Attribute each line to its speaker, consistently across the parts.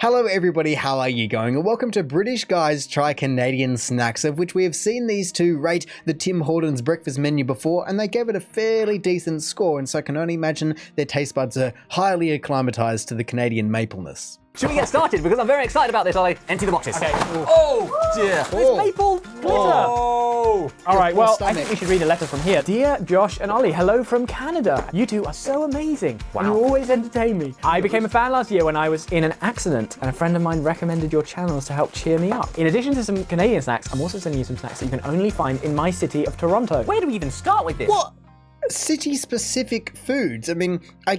Speaker 1: Hello everybody, how are you going? And welcome to British Guys Try Canadian Snacks, of which we have seen these two rate the Tim Hortons breakfast menu before, and they gave it a fairly decent score, and so I can only imagine their taste buds are highly acclimatized to the Canadian mapleness.
Speaker 2: Should we get started? Because I'm very excited about this, Ollie. Empty the boxes.
Speaker 3: Okay.
Speaker 2: Oh, dear.
Speaker 3: It's maple glitter.
Speaker 2: Oh.
Speaker 3: All right, well, I
Speaker 1: stomach.
Speaker 3: think we should read a letter from here. Dear Josh and Ollie, hello from Canada. You two are so amazing.
Speaker 2: Wow.
Speaker 3: You always entertain me. I became a fan last year when I was in an accident, and a friend of mine recommended your channels to help cheer me up. In addition to some Canadian snacks, I'm also sending you some snacks that you can only find in my city of Toronto.
Speaker 2: Where do we even start with this?
Speaker 1: What? City-specific foods? I mean, I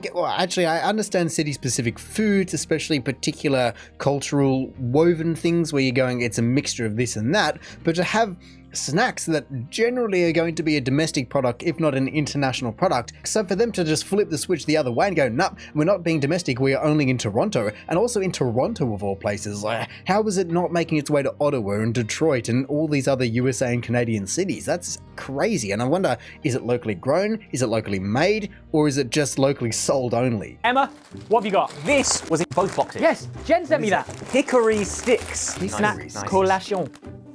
Speaker 1: understand city-specific foods, especially particular cultural woven things where you're going, it's a mixture of this and that, but to have snacks that generally are going to be a domestic product, if not an international product, so for them to just flip the switch the other way and go, nah, we're not being domestic, we are only in Toronto, and also in Toronto of all places, how is it not making its way to Ottawa and Detroit and all these other USA and Canadian cities? That's crazy, and I wonder, is it locally grown, is it locally made, or is it just locally sold only?
Speaker 3: Emma, what have you got?
Speaker 2: This was in both boxes.
Speaker 3: Yes, Jen sent me that.
Speaker 2: Hickory sticks.
Speaker 3: Snacks collation.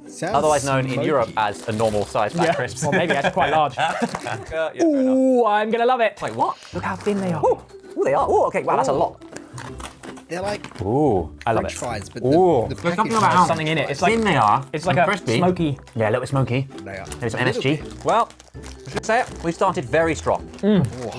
Speaker 1: Sounds
Speaker 2: Otherwise known in
Speaker 1: smoky.
Speaker 2: Europe as a normal size flat crisps.
Speaker 3: Or maybe actually quite large.
Speaker 2: Yeah, fair enough.
Speaker 3: Ooh, I'm gonna love it.
Speaker 2: Wait, what?
Speaker 3: Look how thin they are.
Speaker 2: Ooh, they are. Oh, okay. Wow, that's a lot.
Speaker 1: They're like
Speaker 2: Ooh, I love
Speaker 1: French
Speaker 2: it.
Speaker 1: fries, but
Speaker 2: Ooh.
Speaker 1: the
Speaker 2: There's
Speaker 1: package
Speaker 2: something about
Speaker 1: has
Speaker 2: how
Speaker 3: something in it. It's like
Speaker 2: thin they are.
Speaker 3: It's like
Speaker 2: and
Speaker 3: a
Speaker 2: crispy.
Speaker 3: smoky.
Speaker 2: Yeah, a little bit smoky.
Speaker 1: They are.
Speaker 2: Maybe some
Speaker 1: A little
Speaker 2: MSG. Well, I should say it. We started very strong.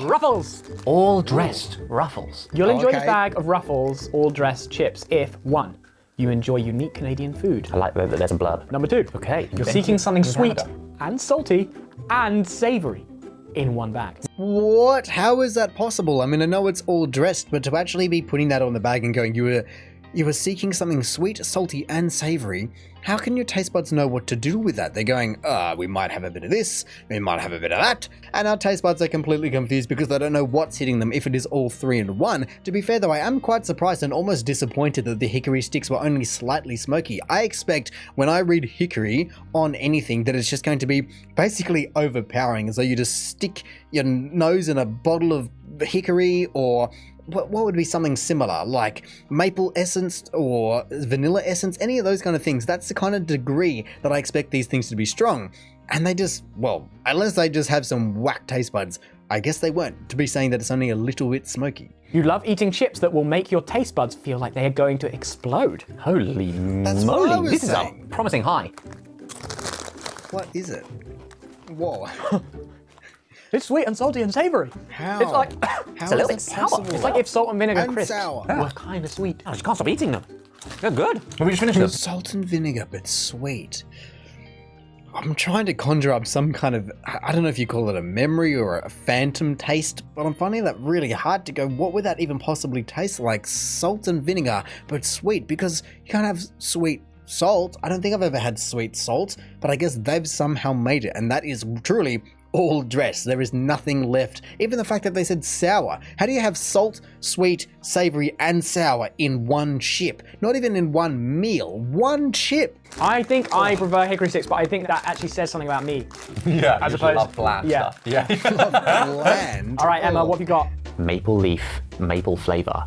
Speaker 3: Ruffles.
Speaker 2: All dressed ruffles.
Speaker 3: You'll enjoy this
Speaker 1: Okay.
Speaker 3: bag of Ruffles all-dressed chips if 1. You enjoy unique Canadian food.
Speaker 2: I like that there's a blurb.
Speaker 3: Number 2.
Speaker 2: Okay.
Speaker 3: You're seeking something
Speaker 2: in
Speaker 3: sweet
Speaker 2: Canada.
Speaker 3: and salty and savory in one bag.
Speaker 1: What? How is that possible? I mean, I know it's all dressed, but to actually be putting that on the bag and going, you were seeking something sweet, salty, and savory, how can your taste buds know what to do with that? They're going, we might have a bit of this, we might have a bit of that, and our taste buds are completely confused because they don't know what's hitting them if it is all 3 in 1. To be fair though, I am quite surprised and almost disappointed that the hickory sticks were only slightly smoky. I expect when I read hickory on anything that it's just going to be basically overpowering, as though you just stick your nose in a bottle of hickory, or what would be something similar, like maple essence or vanilla essence, any of those kind of things. That's the kind of degree that I expect these things to be strong. And they just, well, unless they just have some whack taste buds, I guess they weren't, to be saying that it's only a little bit smoky.
Speaker 3: You love eating chips that will make your taste buds feel like they are going to explode.
Speaker 2: Holy
Speaker 1: That's what I
Speaker 2: moly.
Speaker 1: was
Speaker 2: This is a
Speaker 1: saying.
Speaker 2: promising high.
Speaker 1: What is it? Whoa.
Speaker 3: It's sweet and salty and savory.
Speaker 1: How?
Speaker 3: It's like
Speaker 1: How
Speaker 2: a
Speaker 1: is
Speaker 2: little
Speaker 1: that
Speaker 2: bit sour.
Speaker 1: possible?
Speaker 3: it's like if salt and vinegar
Speaker 1: And
Speaker 3: crisps
Speaker 1: sour.
Speaker 3: were kind of sweet.
Speaker 2: I just can't stop eating them. They're good. Have we just finished this?
Speaker 1: Salt and vinegar, but sweet. I'm trying to conjure up some kind of, I don't know if you call it a memory or a phantom taste, but I'm finding that really hard to go, what would that even possibly taste like? Salt and vinegar, but sweet, because you can't have sweet salt. I don't think I've ever had sweet salt, but I guess they've somehow made it, and that is truly all dressed. There is nothing left. Even the fact that they said sour. How do you have salt, sweet, savory, and sour in one chip? Not even in one meal. One chip.
Speaker 3: I think I prefer hickory sticks, but I think that actually says something about me.
Speaker 2: Yeah,
Speaker 3: As opposed-
Speaker 2: love bland
Speaker 3: yeah.
Speaker 2: stuff. Yeah.
Speaker 1: Bland.
Speaker 3: All right, Emma, what have you got?
Speaker 2: Maple leaf, maple flavour.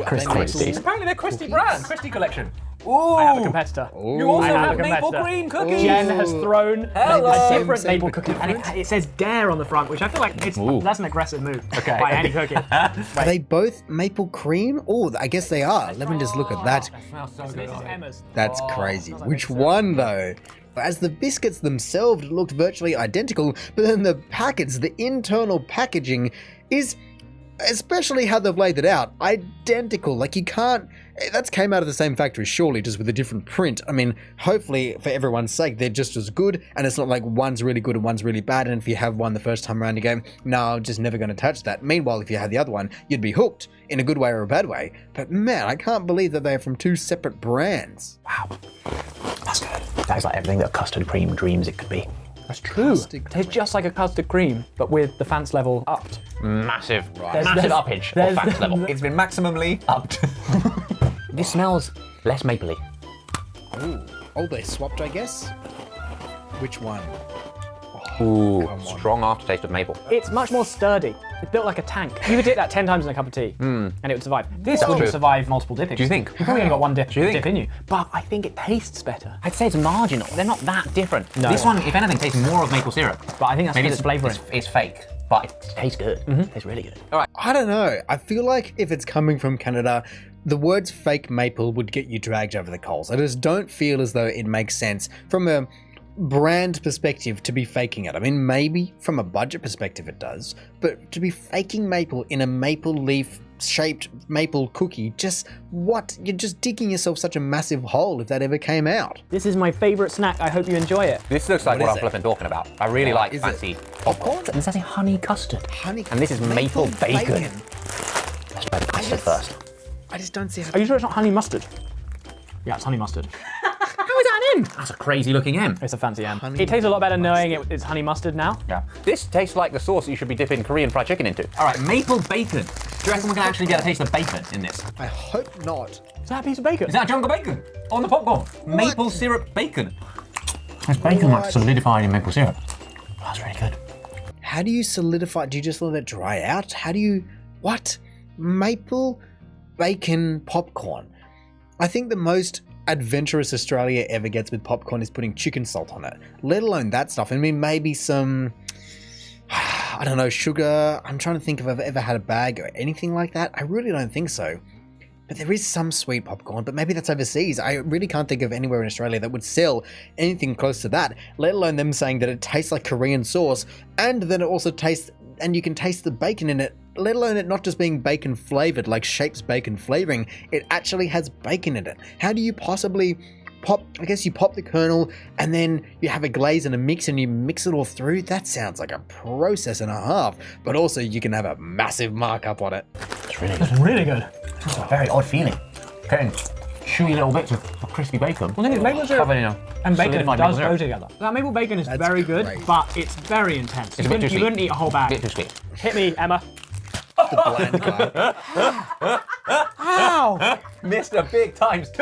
Speaker 2: Christies.
Speaker 3: Apparently they're Christie
Speaker 2: brand, Christie collection.
Speaker 3: I have a competitor.
Speaker 1: You
Speaker 2: also
Speaker 3: I have
Speaker 2: have
Speaker 3: a
Speaker 2: maple
Speaker 3: competitor.
Speaker 2: cream cookies.
Speaker 3: Jen has thrown
Speaker 2: Hello.
Speaker 3: a different
Speaker 1: Same,
Speaker 3: maple
Speaker 1: but
Speaker 3: cookie, and it says Dare on the front, which I feel like that's an aggressive move by any cookie.
Speaker 1: Are they both maple cream? Oh, I guess they are. Let me just look at that.
Speaker 2: Smells so
Speaker 3: So this is Emma's.
Speaker 1: That's crazy.
Speaker 3: smells like
Speaker 1: Which
Speaker 3: mixed
Speaker 1: one though? As the biscuits themselves looked virtually identical, but then the packets, the internal packaging is, especially how they've laid it out, identical. Like you can't, that's came out of the same factory surely, just with a different print. I mean, hopefully for everyone's sake, they're just as good, and it's not like one's really good and one's really bad, and if you have one the first time around you go, no, I'm just never going to touch that. Meanwhile, if you had the other one, you'd be hooked, in a good way or a bad way. But man, I can't believe that they're from 2 separate brands.
Speaker 2: Wow. That's good. That is like everything that custard cream dreams it could be.
Speaker 3: That's true.
Speaker 1: Custard
Speaker 3: It tastes just like a custard cream, but with the fancy level upped.
Speaker 2: Massive,
Speaker 1: Right.
Speaker 2: massive uppage
Speaker 3: there's-
Speaker 2: of fat level. It's been maximally upped. This smells less mapley.
Speaker 1: Ooh. Oh, they swapped, I guess? Which one?
Speaker 2: Ooh, strong aftertaste of maple.
Speaker 3: It's much more sturdy. It's built like a tank. You could dip that 10 times in a cup of tea, and it would survive. This wouldn't survive multiple dippings.
Speaker 2: Do you think?
Speaker 3: You've probably only got one dip
Speaker 2: Do you think?
Speaker 3: in you. But I think it tastes better.
Speaker 2: I'd say it's marginal. They're not that different.
Speaker 3: No.
Speaker 2: This one, if anything, tastes more of maple syrup.
Speaker 3: But I think that's
Speaker 2: Maybe
Speaker 3: because it's flavouring.
Speaker 2: It's fake, but it tastes good. It tastes really good. All right.
Speaker 1: I don't know. I feel like if it's coming from Canada, the words fake maple would get you dragged over the coals. I just don't feel as though it makes sense from a brand perspective to be faking it. I mean, maybe from a budget perspective it does, but to be faking maple in a maple leaf shaped maple cookie, just what? You're just digging yourself such a massive hole if that ever came out.
Speaker 3: This is my favourite snack. I hope you enjoy it.
Speaker 2: This looks like
Speaker 1: What
Speaker 2: what
Speaker 1: is
Speaker 2: I'm
Speaker 1: it?
Speaker 2: flipping talking about. I really like
Speaker 1: is
Speaker 2: fancy
Speaker 1: it?
Speaker 2: popcorn. This is honey custard.
Speaker 1: Honey,
Speaker 2: And this is maple bacon. Let's try the custard first.
Speaker 1: I just don't see how.
Speaker 3: Are you sure it's not honey mustard? Yeah, it's honey mustard.
Speaker 2: How is that an M? That's a crazy looking M.
Speaker 3: It's a fancy M.
Speaker 1: Honey
Speaker 3: It tastes a lot better knowing it's honey mustard now.
Speaker 2: Yeah. This tastes like the sauce you should be dipping Korean fried chicken into. All right, maple bacon. Do you reckon we can actually get a taste of bacon in this?
Speaker 1: I hope not.
Speaker 3: Is that a piece of bacon?
Speaker 2: Is that a chunk of bacon on the popcorn? Maple syrup bacon. There's bacon
Speaker 1: What?
Speaker 2: that's solidified in maple syrup. That's really good.
Speaker 1: How do you solidify? Do you just let it dry out? How do you? What? Maple bacon popcorn. I think the most adventurous Australia ever gets with popcorn is putting chicken salt on it, let alone that stuff. I mean, maybe some, I don't know, sugar. I'm trying to think if I've ever had a bag or anything like that. I really don't think so. But there is some sweet popcorn, but maybe that's overseas. I really can't think of anywhere in Australia that would sell anything close to that, let alone them saying that it tastes like Korean sauce and then it also tastes, and you can taste the bacon in it, let alone it not just being bacon flavored like Shape's bacon flavoring, it actually has bacon in it. How do you possibly pop, I guess you pop the kernel and then you have a glaze and a mix and you mix it all through? That sounds like a process and a half, but also you can have a massive markup on it.
Speaker 2: It's really good.
Speaker 3: It's really good.
Speaker 2: It's a very odd feeling. Getting chewy little bits of crispy bacon.
Speaker 3: Well, the thing is, maple syrup
Speaker 2: Covered in a
Speaker 3: and bacon
Speaker 2: solidified
Speaker 3: does
Speaker 2: maple
Speaker 3: go
Speaker 2: syrup.
Speaker 3: together. That maple bacon is
Speaker 1: That's
Speaker 3: very good,
Speaker 1: great.
Speaker 3: but it's very intense.
Speaker 2: It's a bit too
Speaker 3: You
Speaker 2: sweet.
Speaker 3: wouldn't eat a whole bag.
Speaker 2: Bit too sweet.
Speaker 3: Hit me, Emma.
Speaker 1: The bland guy.
Speaker 3: Ow!
Speaker 2: Missed a big times two.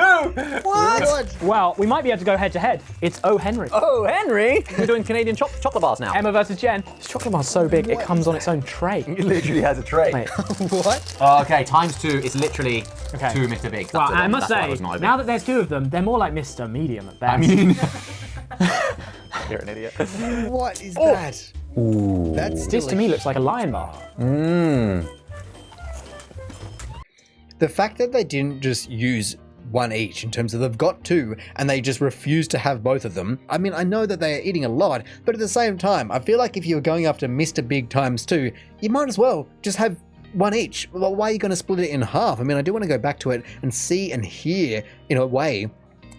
Speaker 1: What?
Speaker 3: Well, we might be able to go head to head. It's O. Henry.
Speaker 2: Oh, Henry. We're doing Canadian chocolate bars now.
Speaker 3: Emma versus Jen. This chocolate bar's so big, it comes on its own tray.
Speaker 2: It literally has a tray.
Speaker 3: Mate.
Speaker 1: What?
Speaker 2: Okay, times two. It's literally
Speaker 3: Okay.
Speaker 2: two Mr. Big.
Speaker 3: Well, I must
Speaker 2: That's why I
Speaker 3: say,
Speaker 2: was not a big.
Speaker 3: now that there's two of them, they're more like Mr. Medium at best.
Speaker 2: I mean, you're an idiot.
Speaker 1: What is that?
Speaker 2: Ooh.
Speaker 1: That's
Speaker 3: this
Speaker 1: still
Speaker 3: to me looks like a lion bar.
Speaker 1: The fact that they didn't just use one each in terms of they've got two and they just refuse to have both of them. I mean, I know that they are eating a lot, but at the same time, I feel like if you were going after Mr. Big times two, you might as well just have one each. Well, why are you going to split it in half? I mean, I do want to go back to it and see and hear, in a way,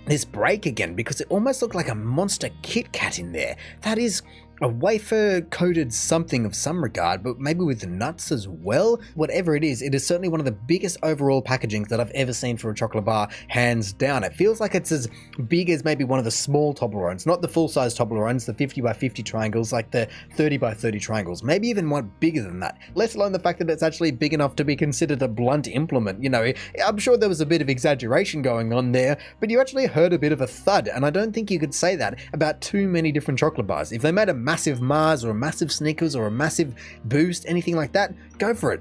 Speaker 1: this break again, because it almost looked like a monster Kit Kat in there. That is a wafer coated something of some regard, but maybe with nuts as well. Whatever it is certainly one of the biggest overall packagings that I've ever seen for a chocolate bar, hands down. It feels like it's as big as maybe one of the small Toblerones, not the full-size Toblerones, the 50 by 50 triangles, like the 30 by 30 triangles, maybe even one bigger than that, let alone the fact that it's actually big enough to be considered a blunt implement. You know, I'm sure there was a bit of exaggeration going on there, but you actually heard a bit of a thud, and I don't think you could say that about too many different chocolate bars. If they made a massive Mars or a massive Snickers or a massive Boost, anything like that, go for it.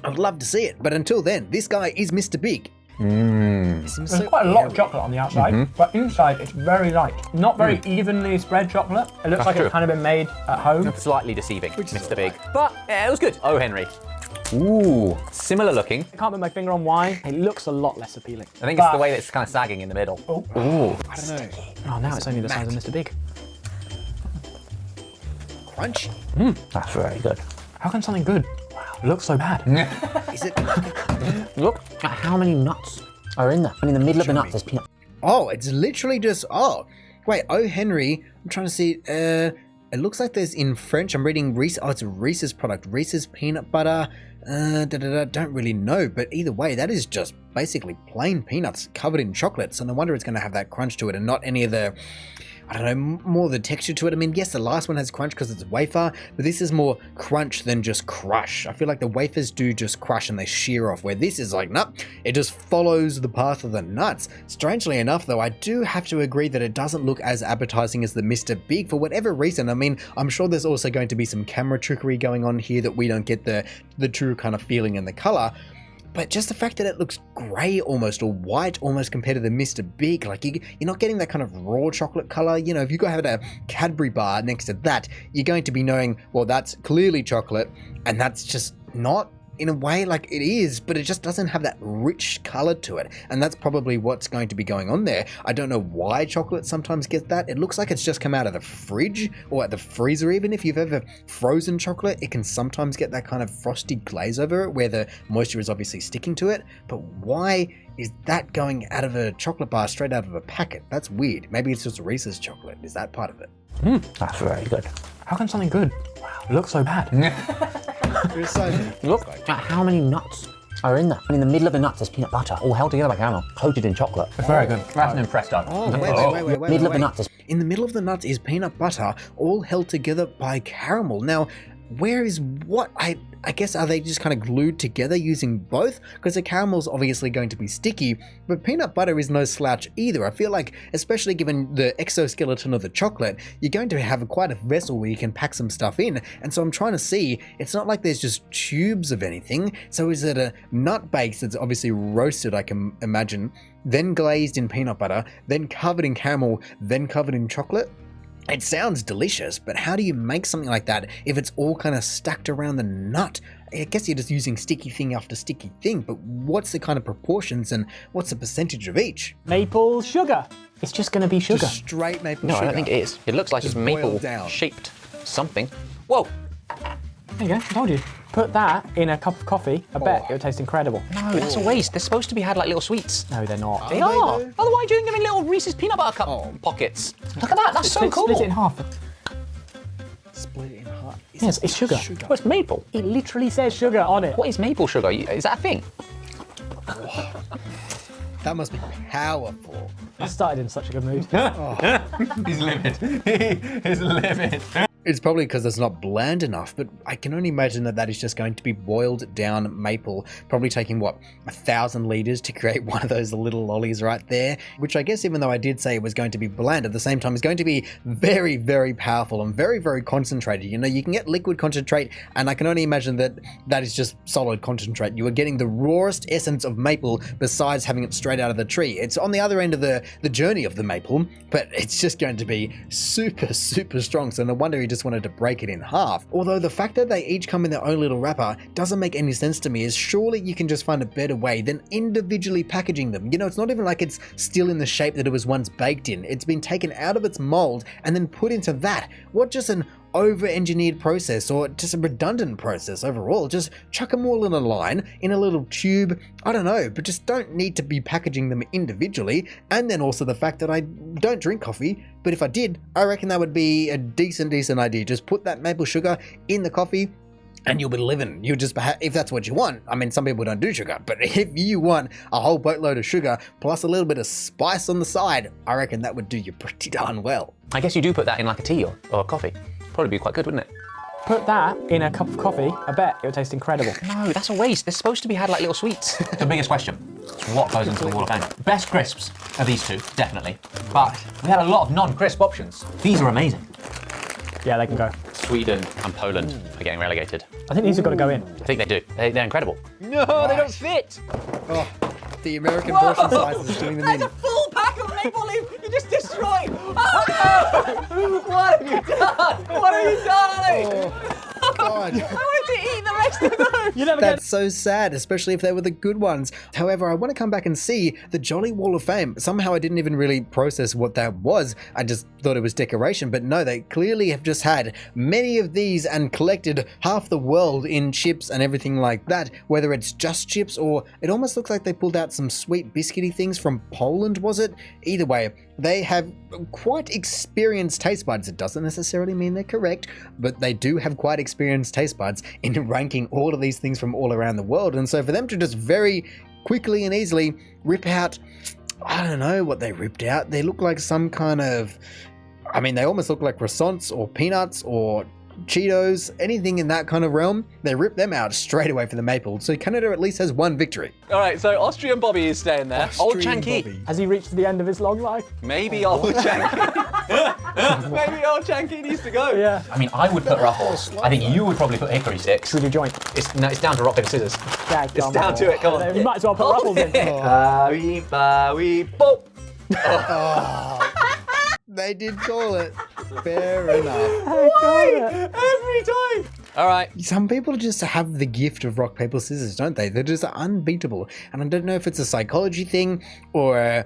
Speaker 1: I would love to see it, but until then, this guy is Mr. Big.
Speaker 3: There's quite a lot of chocolate on the outside, but inside it's very light. Not very evenly spread chocolate. It looks like
Speaker 2: true.
Speaker 3: it's kind of been made at home.
Speaker 2: Slightly deceiving, Mr. Big. But yeah, it was good. Oh, Henry. Ooh, similar looking.
Speaker 3: I can't put my finger on why. It looks a lot less appealing.
Speaker 2: I think it's the way that it's kind of sagging in the middle.
Speaker 3: Oh,
Speaker 1: I don't know.
Speaker 3: oh now it's only the size of Mr. Big.
Speaker 1: Crunch?
Speaker 2: That's very good.
Speaker 3: How can something good look so bad?
Speaker 1: Is it?
Speaker 2: Look at how many nuts are in there. And in the middle of the nuts, there's peanut.
Speaker 1: Oh, it's literally just, oh, wait, oh, Henry, I'm trying to see, it looks like there's in French, I'm reading Reese, oh, it's a Reese's product, Reese's peanut butter, don't really know, but either way, that is just basically plain peanuts covered in chocolate, so no wonder it's going to have that crunch to it and not any of the, I don't know, more the texture to it. I mean, yes, the last one has crunch because it's wafer, but this is more crunch than just crush. I feel like the wafers do just crush and they shear off, where this is like, nope, it just follows the path of the nuts. Strangely enough, though, I do have to agree that it doesn't look as appetizing as the Mr. Big for whatever reason. I mean, I'm sure there's also going to be some camera trickery going on here that we don't get the true kind of feeling in the color. But just the fact that it looks grey almost, or white almost compared to the Mr. Big, like you're not getting that kind of raw chocolate colour. You know, if you go have a Cadbury bar next to that, you're going to be knowing, well, that's clearly chocolate, and that's just not, in a way, like it is, but it just doesn't have that rich colour to it. And that's probably what's going to be going on there. I don't know why chocolate sometimes gets that. It looks like it's just come out of the fridge or at the freezer. Even if you've ever frozen chocolate, it can sometimes get that kind of frosty glaze over it where the moisture is obviously sticking to it. But why is that going out of a chocolate bar straight out of a packet? That's weird. Maybe it's just Reese's chocolate. Is that part of it?
Speaker 3: That's very good. How can something good look so bad?
Speaker 1: It's so
Speaker 2: Look at how many nuts are in there. And in the middle of the nuts, there's peanut butter, all held together by caramel, coated in chocolate.
Speaker 3: It's very good.
Speaker 2: That's an impressed dog.
Speaker 1: Oh, wait.
Speaker 2: Middle of the nuts is
Speaker 1: In the middle of the nuts is peanut butter, all held together by caramel. Now, where is what? I guess, are they just kind of glued together using both? Because the caramel's obviously going to be sticky, but peanut butter is no slouch either. I feel like, especially given the exoskeleton of the chocolate, you're going to have quite a vessel where you can pack some stuff in. And so I'm trying to see, it's not like there's just tubes of anything. So is it a nut base that's obviously roasted, I can imagine, then glazed in peanut butter, then covered in caramel, then covered in chocolate? It sounds delicious, but how do you make something like that if it's all kind of stacked around the nut? I guess you're just using sticky thing after sticky thing, but what's the kind of proportions and what's the percentage of each?
Speaker 3: Maple sugar. It's just going to be sugar.
Speaker 1: Just straight maple
Speaker 2: No,
Speaker 1: sugar.
Speaker 2: I don't think it is. It looks like
Speaker 1: Just
Speaker 2: it's
Speaker 1: boiled
Speaker 2: maple
Speaker 1: down.
Speaker 2: shaped something. Whoa!
Speaker 3: There you go, I told you. Put that in a cup of coffee, I bet it would taste incredible.
Speaker 2: No, that's a waste. They're supposed to be had like little sweets.
Speaker 3: No, they're not.
Speaker 2: They
Speaker 1: they
Speaker 2: are.
Speaker 1: though?
Speaker 2: Otherwise, you're doing them in little Reese's peanut butter cup pockets. Look at that. That's so cool.
Speaker 3: Split it in half.
Speaker 1: Split it in half.
Speaker 3: Yes, it's sugar.
Speaker 2: Oh, it's maple.
Speaker 3: It literally says sugar on it.
Speaker 2: What is maple sugar? Is that a thing?
Speaker 1: That must be powerful.
Speaker 3: I started in such a good mood.
Speaker 2: He's livid. He is livid.
Speaker 1: It's probably because it's not bland enough, but I can only imagine that that is just going to be boiled down maple, probably taking, 1,000 litres to create one of those little lollies right there, which I guess even though I did say it was going to be bland, at the same time is going to be very, very powerful and very, very concentrated. You know, you can get liquid concentrate, and I can only imagine that that is just solid concentrate. You are getting the rawest essence of maple besides having it straight out of the tree. It's on the other end of the journey of the maple, but it's just going to be super, super strong. So no wonder he just wanted to break it in half. Although the fact that they each come in their own little wrapper doesn't make any sense to me, is surely you can just find a better way than individually packaging them. You know, it's not even like it's still in the shape that it was once baked in. It's been taken out of its mold and then put into that. What just an over-engineered process, or just a redundant process overall. Just chuck them all in a line, in a little tube, I don't know, but just don't need to be packaging them individually. And then also the fact that I don't drink coffee, but if I did, I reckon that would be a decent idea. Just put that maple sugar in the coffee, and you'll be living. You just, if that's what you want. I mean, some people don't do sugar, but if you want a whole boatload of sugar plus a little bit of spice on the side, I reckon that would do you pretty darn well.
Speaker 2: I guess you do put that in like a tea or a coffee. Probably be quite good, wouldn't it?
Speaker 3: Put that in a cup of coffee, I bet it would taste incredible.
Speaker 2: No, that's a waste. They're supposed to be had like little sweets. The biggest question is what goes into the Wall of Fame? Best crisps are these two, definitely. But we had a lot of non-crisp options. These are amazing.
Speaker 3: Yeah, they can go.
Speaker 2: Sweden and Poland are getting relegated.
Speaker 3: I think these have got to go in.
Speaker 2: I think they do. They're incredible. No, they don't fit.
Speaker 1: Oh, the American portion size is doing them in.
Speaker 2: full pack of maple leaf. You just destroyed. Oh no! What have you done? What have you done?
Speaker 1: Oh, God.
Speaker 2: I wanted to eat the rest of those.
Speaker 3: You never get.
Speaker 1: That's so sad, especially if they were the good ones. However, I want to come back and see the Jolly Wall of Fame. Somehow I didn't even really process what that was. I just thought it was decoration, but no, they clearly have just had many of these and collected half the world in chips and everything like that, whether it's just chips or it almost looks like they pulled out some sweet biscuity things from Poland, was it? Either way, they have quite experienced taste buds. It doesn't necessarily mean they're correct, but they do have quite experienced taste buds in ranking all of these things from all around the world. And so for them to just very quickly and easily rip out, I don't know what they ripped out. They look like some kind of I mean, they almost look like croissants or peanuts or Cheetos, anything in that kind of realm. They rip them out straight away for the maple, so Canada at least has one victory.
Speaker 4: All right, so Austrian Bobby is staying there. Old
Speaker 1: Austrian
Speaker 4: Chanky.
Speaker 1: Bobby.
Speaker 3: Has he reached the end of his long life?
Speaker 4: Maybe Old Chanky. Maybe Old Chanky needs to go.
Speaker 3: Yeah.
Speaker 2: I mean, I would put Ruffles. I think you would probably put Hickory Sticks.
Speaker 3: Should we do joint?
Speaker 2: It's down to rock, paper, scissors.
Speaker 3: Yeah,
Speaker 4: It's down to it, come on.
Speaker 3: You might as well put Ruffles in.
Speaker 4: Boop.
Speaker 1: They did call it. Fair enough.
Speaker 4: Every time. All right.
Speaker 1: Some people just have the gift of rock, paper, scissors, don't they? They're just unbeatable. And I don't know if it's a psychology thing or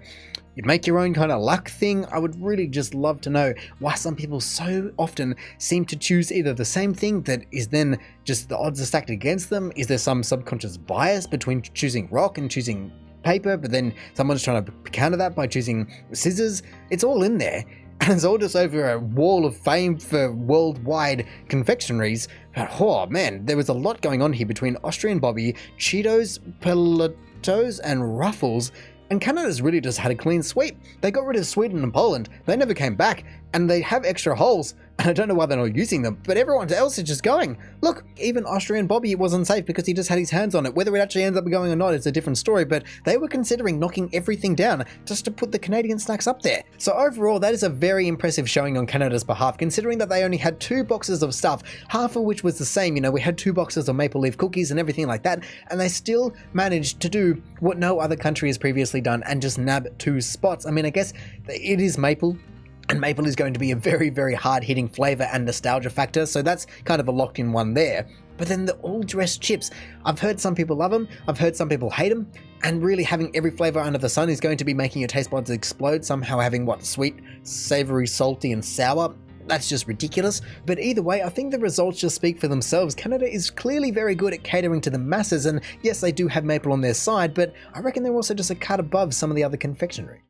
Speaker 1: you make your own kind of luck thing. I would really just love to know why some people so often seem to choose either the same thing that is then just the odds are stacked against them. Is there some subconscious bias between choosing rock and choosing paper, but then someone's trying to counter that by choosing scissors? It's all in there. And it's all just over a wall of fame for worldwide confectionaries. But, oh man, there was a lot going on here between Austrian Bobby, Cheetos, Pelotos, and Ruffles. And Canada's really just had a clean sweep. They got rid of Sweden and Poland. They never came back. And they have extra holes. And I don't know why they're not using them, but everyone else is just going. Look, even Austrian Bobby wasn't safe because he just had his hands on it. Whether it actually ends up going or not is a different story, but they were considering knocking everything down just to put the Canadian snacks up there. So overall, that is a very impressive showing on Canada's behalf, considering that they only had 2 boxes of stuff, half of which was the same. You know, we had 2 boxes of maple leaf cookies and everything like that, and they still managed to do what no other country has previously done and just nab 2 spots. I mean, I guess it is maple. And maple is going to be a very, very hard-hitting flavor and nostalgia factor, so that's kind of a locked-in one there. But then the all-dressed chips, I've heard some people love them, I've heard some people hate them, and really having every flavor under the sun is going to be making your taste buds explode, somehow having, sweet, savory, salty, and sour. That's just ridiculous. But either way, I think the results just speak for themselves. Canada is clearly very good at catering to the masses, and yes, they do have maple on their side, but I reckon they're also just a cut above some of the other confectionery.